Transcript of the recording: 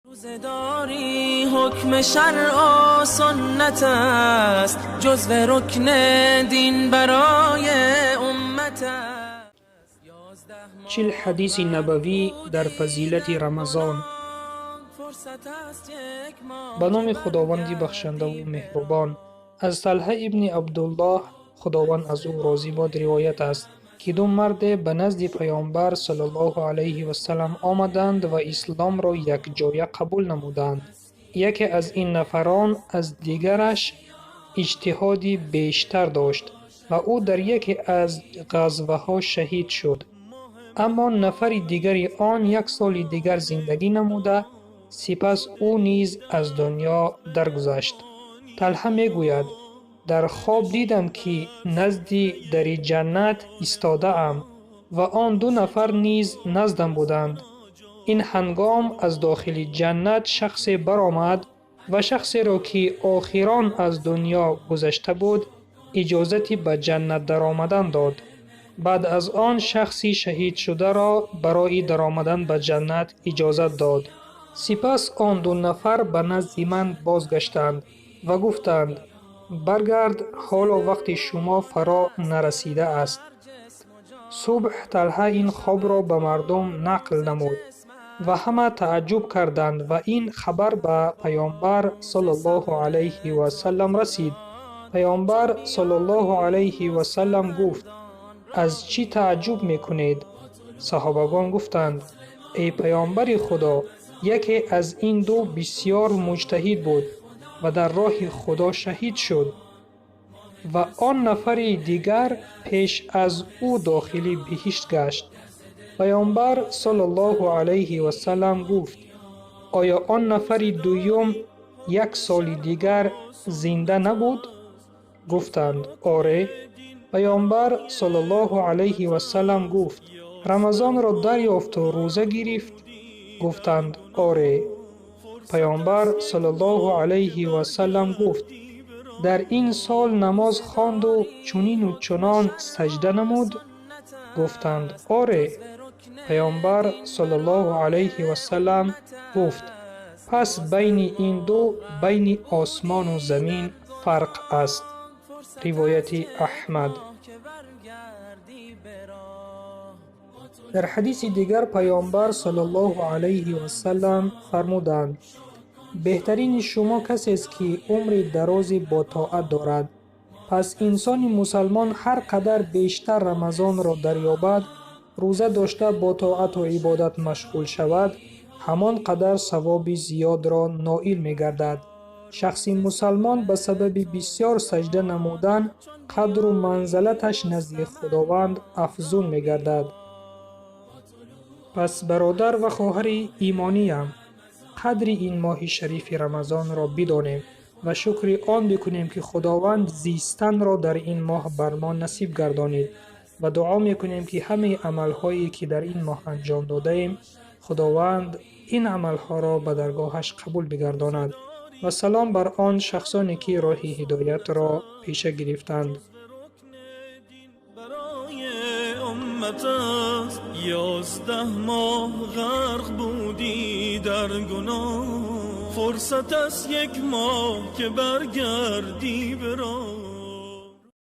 روزداری حکم شرع و سنت است، جزو رکن دین برای امت است. 40 حدیث نبوی در فضیلت رمضان. به نام خداوند بخشنده و مهربان. از طلحه ابن عبدالله خداوند از او راضی باد روایت است که دو مرد به نزد پیامبر صلی الله علیه و سلم آمدند و اسلام را یک جایه قبول نمودند. یکی از این نفران از دیگرش اجتهادی بیشتر داشت و او در یکی از غزوه‌ها شهید شد. اما نفر دیگری آن 1 سال دیگر زندگی نموده، سپس او نیز از دنیا درگذشت. طلحه میگوید در خواب دیدم که نزد در جنت ایستاده ام و آن 2 نفر نیز نزدم بودند. این هنگام از داخل جنت شخصی برآمد و شخصی را که آخران از دنیا گذشته بود اجازتی به جنت درآمدن داد. بعد از آن شخصی شهید شده را برای درآمدن به جنت اجازت داد. سپس آن 2 نفر به نزد من بازگشتند و گفتند برگرد، حالا وقت شما فرا نرسیده است. صبح طلحه این خواب را به مردم نقل نمود و همه تعجب کردند و این خبر به پیامبر صلی الله علیه و سلم رسید. پیامبر صلی الله علیه و سلم گفت از چی تعجب میکنید؟ صحابگان گفتند ای پیامبر خدا، یکی از این 2 بسیار مجتهد بود و در راه خدا شهید شد و آن نفر دیگر پیش از او داخل بهشت گشت. پیامبر صلی الله علیه و سلم گفت آیا آن نفر دوم 1 سال دیگر زنده نبود؟ گفتند آره. پیامبر صلی الله علیه و سلم گفت رمضان را دریافت و روزه گرفت؟ گفتند آره. پیامبر صلی الله علیه و سلم گفت در این سال نماز خواند و چنین و چنان سجده نمود؟ گفتند آره. پیامبر صلی الله علیه و سلم گفت پس بین این 2 بین آسمان و زمین فرق است. روایت احمد. در حدیث دیگر پیامبر صلی الله علیه و سلم فرمودند بهترین شما کسی است که عمر درازی با طاعت دارد. پس انسان مسلمان هر قدر بیشتر رمضان را دریابد، روزه داشته با طاعت و عبادت مشغول شود، همان قدر ثواب زیاد را نائل می گردد. شخص مسلمان به سبب بسیار سجده نمودن قدر و منزلتش نزد خداوند افزون می گردد. پس برادر و خواهر ایمانیم، قدر این ماه شریف رمضان را بدانیم و شکر آن بکنیم که خداوند زیستن را در این ماه بر ما نصیب گردانید و دعا میکنیم که همه عملهایی که در این ماه انجام داده ایم خداوند این عملها را به درگاهش قبول بگرداند و سلام بر آن شخصانی که راه هدایت را پیشه گرفتند. 11 ماه غرق بودی در گناه، فرصت است 1 ماه که برگردی به راه.